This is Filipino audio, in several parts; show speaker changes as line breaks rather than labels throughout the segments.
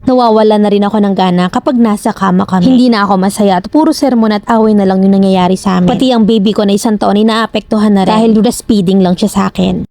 Nawawala na rin ako ng gana kapag nasa kama kami. Hindi na ako masaya at puro sermon at away na lang yung nangyayari sa amin. Pati ang baby ko na 1 taon ay naapektuhan na rin dahil breastfeeding lang siya sa akin.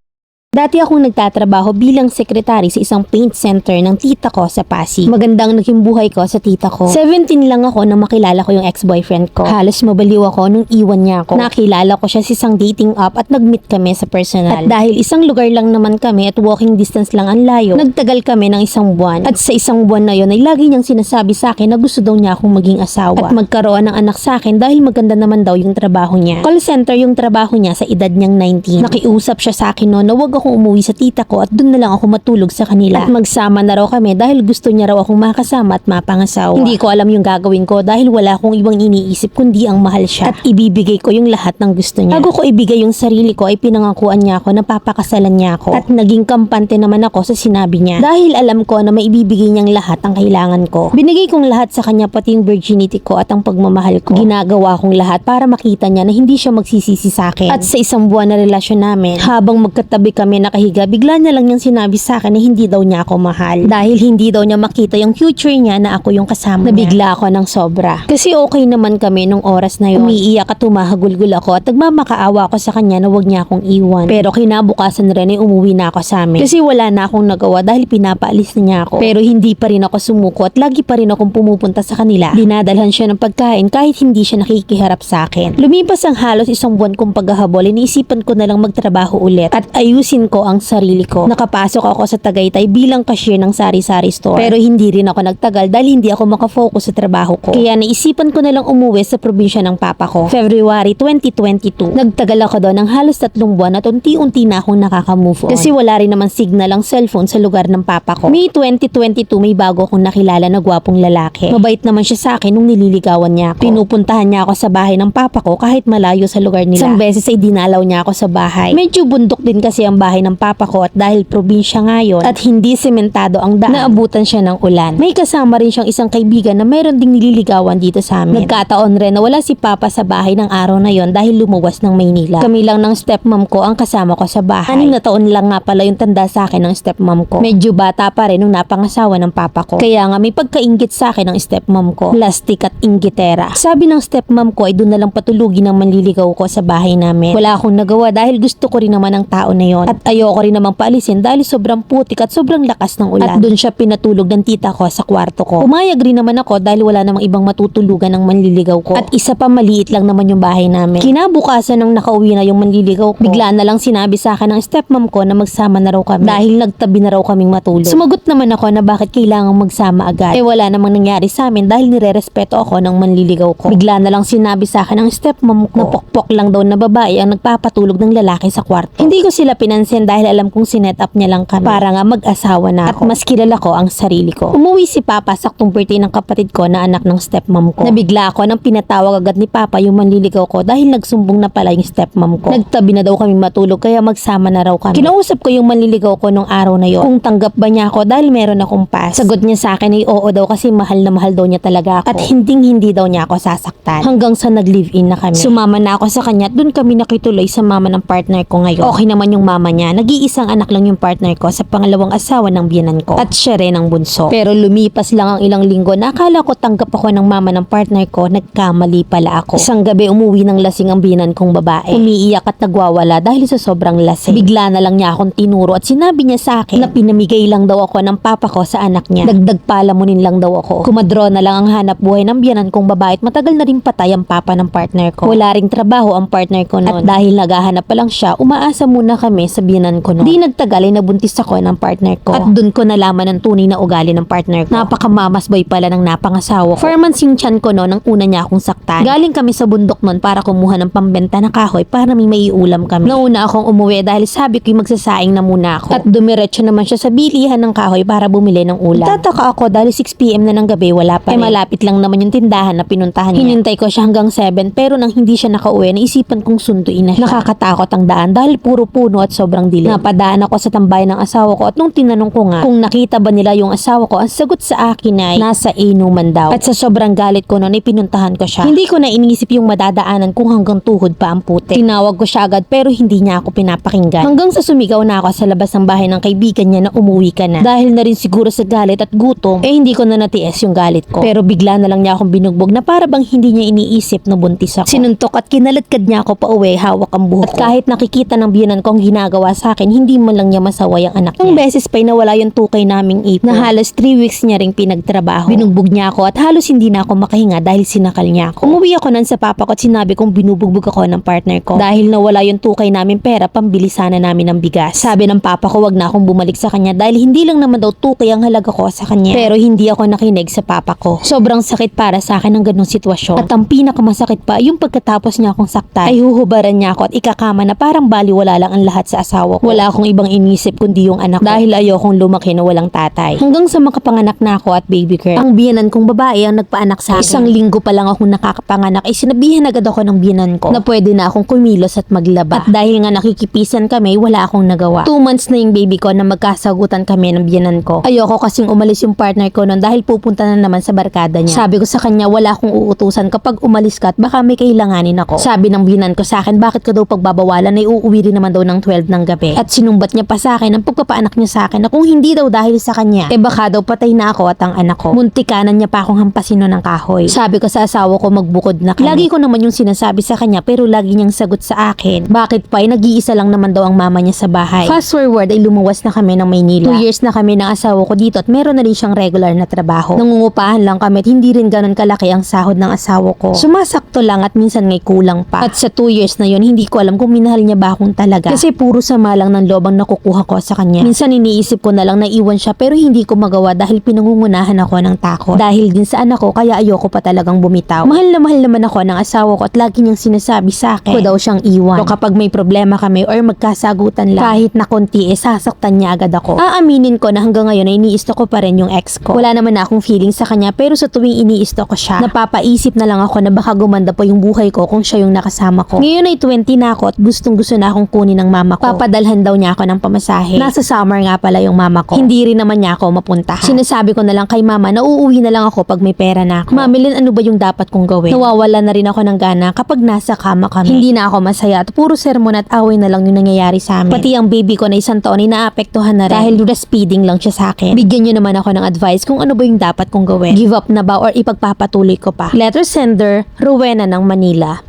Dati akong nagtatrabaho bilang sekretary sa isang paint center ng tita ko sa Pasig. Magandang naging buhay ko sa tita ko. 17 lang ako nang makilala ko yung ex-boyfriend ko. Halos mabaliw ako nung iwan niya ako. Nakilala ko siya sa isang dating app at nag-meet kami sa personal. At dahil isang lugar lang naman kami at walking distance lang ang layo, nagtagal kami ng 1 buwan. At sa 1 buwan na yon ay lagi niyang sinasabi sa akin na gusto daw niya akong maging asawa. At magkaroon ng anak sa akin dahil maganda naman daw yung trabaho niya. Call center yung trabaho niya sa edad niyang 19. Nakiusap siya sa akin noon na wag akong umuwi sa tita ko at doon na lang ako matulog sa kanila. At magsama na raw kami dahil gusto niya raw akong makasama at mapangasawa. Hindi ko alam yung gagawin ko dahil wala akong ibang iniisip kundi ang mahal siya. At ibibigay ko yung lahat ng gusto niya. Bago ko ibigay yung sarili ko ay pinangakuan niya ako na papakasalan niya ako. At naging kampante naman ako sa sinabi niya. Dahil alam ko na maibibigay niyang lahat ang kailangan ko. Binigay kong lahat sa kanya pati yung virginity ko at ang pagmamahal ko. Ginagawa kong lahat para makita niya na hindi siya magsisisi sa akin. At sa 1 buwan na relasyon namin, habang magkatabi kami nakahiga, bigla niya lang niyang sinabi sa akin na hindi daw niya ako mahal. Dahil hindi daw niya makita yung future niya na ako yung kasama niya. Nabigla ako ng sobra. Kasi okay naman kami nung oras na yun. Umiiyak at humahagulgul ako at nagmamakaawa ako sa kanya na wag niya akong iwan. Pero kinabukasan rin ay umuwi na ako sa amin. Kasi wala na akong nagawa dahil pinapaalis na niya ako. Pero hindi pa rin ako sumuko at lagi pa rin akong pumupunta sa kanila. Dinadalhan siya ng pagkain kahit hindi siya nakikiharap sa akin. Lumipas ang halos 1 buwan kong paghahabol, iniisipan ko na lang magtrabaho ulit at ayusin ko ang sarili ko. Nakapasok ako sa Tagaytay bilang cashier ng sari-sari store. Pero hindi rin ako nagtagal dahil hindi ako makafocus sa trabaho ko. Kaya naisipan ko na lang umuwi sa probinsya ng papa ko. February 2022. Nagtagal ako doon ng halos 3 buwan at unti-unti na akong nakaka-move on. Kasi wala rin naman signal ang cellphone sa lugar ng papa ko. May 2022 may bago akong nakilala na gwapong lalaki. Mabait naman siya sa akin nung nililigawan niya ako. Pinupuntahan niya ako sa bahay ng papa ko kahit malayo sa lugar nila. Isang beses ay dinalaw niya ako sa bahay. Medyo bundok din kasi ang bahay ng papa ko at dahil probinsya ngayon at hindi sementado ang daan, naabutan siya ng ulan. May kasama rin siyang isang kaibigan na meron ding nililigawan dito sa amin. Nagkataon rin na wala si papa sa bahay ng araw na yon dahil lumuwas ng Maynila. Kami lang ng stepmom ko ang kasama ko sa bahay. 6 na taon lang nga pala yung tanda sa akin ng stepmom ko. Medyo bata pa rin nung napangasawa ng papa ko. Kaya nga may pagkainggit sa akin ng stepmom ko. Plastic at inggitera. Sabi ng stepmom ko ay doon na lang patulugin ang manliligaw ko sa bahay namin. Wala akong nagawa dahil gusto ko rin naman ang tao na yon. At ayoko rin namang paalisin dahil sobrang putik at sobrang lakas ng ulan. At doon siya pinatulog ng tita ko sa kwarto ko. Umayag rin naman ako dahil wala namang ibang matutulugan ng manliligaw ko. At isa pa maliit lang naman yung bahay namin. Kinabukasan nung nakauwi na yung manliligaw ko, bigla na lang sinabi sa akin ng stepmom ko na magsama na raw kami dahil nagtabi na raw kaming matulog. Sumagot naman ako na bakit kailangang magsama agad. Wala namang nangyari sa amin dahil nirerespeto ako ng manliligaw ko. Bigla na lang sinabi sa akin ng stepmom ko na pokpok lang daw na babae ang nagpapatulog ng lalaki sa kwarto. Hindi ko sila pinansin dahil alam kong sinet up niya lang kami para nga mag-asawa na ako. At mas kilala ko ang sarili ko. Umuwi si papa saktong birthday ng kapatid ko na anak ng stepmom ko. Nabigla ako nang pinatawag agad ni papa yung manliligaw ko dahil nagsumbong na pala yung stepmom ko. Nagtabi na daw kaming matulog kaya magsama na raw kami. Kinausap ko yung manliligaw ko nung araw na yon kung tanggap ba niya ako dahil meron akong pass. Sagot niya sa akin ay oo daw kasi mahal na mahal daw niya talaga ako. At hindi daw niya ako sasaktan. Hanggang sa nag-live-in na kami. Sumama na ako sa kanya at doon kami nakituloy sa mama ng partner ko ngayon. Okay naman yung mama niya. Nag-iisang anak lang yung partner ko sa pangalawang asawa ng biyenan ko. At siya rin ang bunso. Pero lumipas lang ang ilang linggo na akala ko tanggap ako ng mama ng partner ko. Nagkamali pala ako. Isang gabi umuwi ng lasing ang biyenan kong babae. Umiiyak at nagwawala dahil sa sobrang lasing. Bigla na lang niya akong tinuro at sinabi niya sa akin na pinamigay lang daw ako ng papa ko sa anak niya. Dagdag palamunin lang daw ako. Kumadro na lang ang hanap buhay ng biyenan kong babae at matagal na rin patay ang papa ng partner ko. Wala ring trabaho ang partner ko noon. At dahil naghahanap pa lang siya, umaasa muna kami sa biyenan ko noon. Di nagtagal ay nabuntis ako ng partner ko. At dun ko nalaman ang tunay na ugali ng partner ko. Napakamamasboy pala ng napangasawa ko. 4 months yung tiyan ko noon nang una niya akong saktan. Galing kami sa bundok noon para kumuha ng pambenta na kahoy para may maiulam kami. Nauna akong umuwi dahil sabi ko magsasaing na muna ako. At dumiretso naman siya sa bilihan ng kahoy para bumili ng ulam. Tataka ako dahil 6 PM na ng gabi wala pa rin. Malapit lang naman yung tindahan na pinuntahan niya. Hinintay ko siya hanggang 7 pero nang hindi siya nakauwi naisipan kong sunduin na siya. Nakakatakot ang daan dahil puro puno at sobrang sobrang dilim. Napadaan ako sa tambayan ng asawa ko at nung tinanong ko nga kung nakita ba nila yung asawa ko, ang sagot sa akin ay nasa inuman daw. At sa sobrang galit ko noon ay pinuntahan ko siya. Hindi ko na iniisip yung madadaanan kung hanggang tuhod pa ang putik. Tinawag ko siya agad pero hindi niya ako pinapakinggan. Hanggang sa sumigaw na ako sa labas ng bahay ng kaibigan niya na umuwi ka na. Dahil na rin siguro sa galit at gutom, hindi ko na natiis yung galit ko. Pero bigla na lang niya akong binugbog na para bang hindi niya iniisip na buntis ako. Sinuntok at kinaladkad niya ako pa uwi, hawak ang buhok. At kahit nakikita ng biyanan ko ang ginagawa sa akin, hindi man lang niya masaway ang anak niya. Ang beses pa'y nawala yung tukay naming ipon na halos 3 weeks niya ring pinagtrabaho. Binugbog niya ako at halos hindi na ako makahinga dahil sinakal niya ako. Umuwi ako nan sa papa ko at sinabi kong binubugbog ako ng partner ko. Dahil nawala yung tukay namin pera, pambili sana namin ng bigas. Sabi ng papa ko wag na akong bumalik sa kanya dahil hindi lang naman daw tukay ang halaga ko sa kanya. Pero hindi ako nakinig sa papa ko. Sobrang sakit para sa akin ang ganung sitwasyon. At ang pinakamasakit pa, yung pagkatapos niya akong saktan, ay huhubaran niya ako at ikakama na parang baliwala lang ang lahat sa asawa ko. Wala akong ibang inisip kundi yung anak ko dahil ayokong lumaki na walang tatay. Hanggang sa makapanganak na ako at baby girl. Ang biyanan kong babae ang nagpaanak sa akin. 1 linggo pa lang akong nakakapanganak ay sinabihan agad ako ng biyanan ko na pwede na akong kumilos at maglaba. At dahil nga nakikipisan kami, wala akong nagawa. 2 months na yung baby ko na magkasagutan kami ng biyanan ko. Ayoko kasing umalis yung partner ko noon dahil pupunta na naman sa barkada niya. Sabi ko sa kanya, wala akong uutusan kapag umalis ka at baka may kailanganin ako. Sabi ng biyanan ko sa akin, bakit ka daw pagbabawalan ay uuwi rin naman daw ng 12 ng gabi. At sinumbat niya pa sa akin ang pagpapaanak niya sa akin na kung hindi daw dahil sa kanya, baka daw patay na ako at ang anak ko. Muntikanan niya pa akong hampasin noon ng kahoy. Sabi ko sa asawa ko magbukod na kami. Lagi ko naman yung sinasabi sa kanya pero lagi niyang sagot sa akin, bakit pa nag-iisa lang naman daw ang mama niya sa bahay. Fast forward ay lumuwas na kami ng Maynila. 2 years na kami ng asawa ko dito at meron na rin siyang regular na trabaho. Nangungupahan lang kami at hindi rin ganun kalaki ang sahod ng asawa ko. Sumasakto lang at minsan ngay kulang pa. At sa 2 years na yun, hindi ko alam kung minahal niya ba akong talaga. Kasi puro sama lang ng loob ang nakukuha ko sa kanya. Minsan iniisip ko na lang na iwan siya pero hindi ko magawa dahil pinangungunahan ako ng takot. Dahil din sa anak ko kaya ayoko pa talagang bumitaw. Mahal naman ako ng asawa ko at lagi niyang sinasabi sa akin ko daw siyang iwan. So kapag may problema kami or magkasagutan lang, kahit na konti sasaktan niya agad ako. Aaminin ko na hanggang ngayon ay iniisto ko pa rin yung ex ko. Wala naman na akong feeling sa kanya pero sa tuwing iniisto ko siya, napapaisip na lang ako na baka gumanda pa yung buhay ko kung siya yung nakasama ko. Ngayon ay 20 na ako at gustong gusto na akong kunin ng mama ko. Papadalhan daw niya ako ng pamasahe. Nasa summer nga pala yung mama ko. Hindi rin naman niya ako mapuntahan. Sinasabi ko na lang kay mama na uuwi na lang ako pag may pera na ako. Mami Lynn, ano ba yung dapat kong gawin? Nawawala na rin ako ng gana kapag nasa kama kami. Hindi na ako masaya at puro sermon at away na lang yung nangyayari sa amin. Pati ang baby ko na 1 taon ay naapektuhan na rin dahil breastfeeding lang siya sa akin. Bigyan niyo naman ako ng advice kung ano ba yung dapat kong gawin. Give up na ba or ipagpapatuloy ko pa? Letter sender, Rowena ng Manila.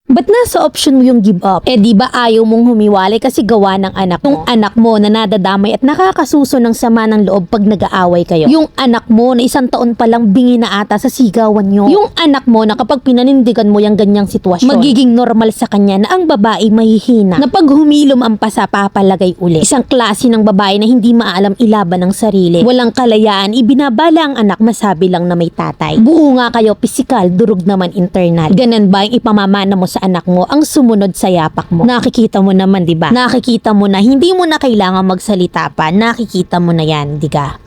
Ba't nasa option mo yung give up? Di ba ayaw mong humiwalay kasi gawa ng anak mo? Yung anak mo na nadadamay at nakakasuso ng sama ng loob pag nag-aaway kayo. Yung anak mo na 1 taon pa lang bingi na ata sa sigawan nyo. Yung anak mo na kapag pinanindigan mo yung ganyang sitwasyon, magiging normal sa kanya na ang babae mahihina. Na pag humilom ang pasa, papalagay uli. Isang klase ng babae na hindi maalam ilaban ng sarili. Walang kalayaan, ibinabala ang anak, masabi lang na may tatay. Buo nga kayo pisikal, durog naman internal. Ganun ba yung ipamamana mo sa anak mo ang sumunod sa yapak mo? Nakikita mo naman, 'di ba? Nakikita mo na hindi mo na kailangan magsalita pa. Nakikita mo na 'yan, 'di ba?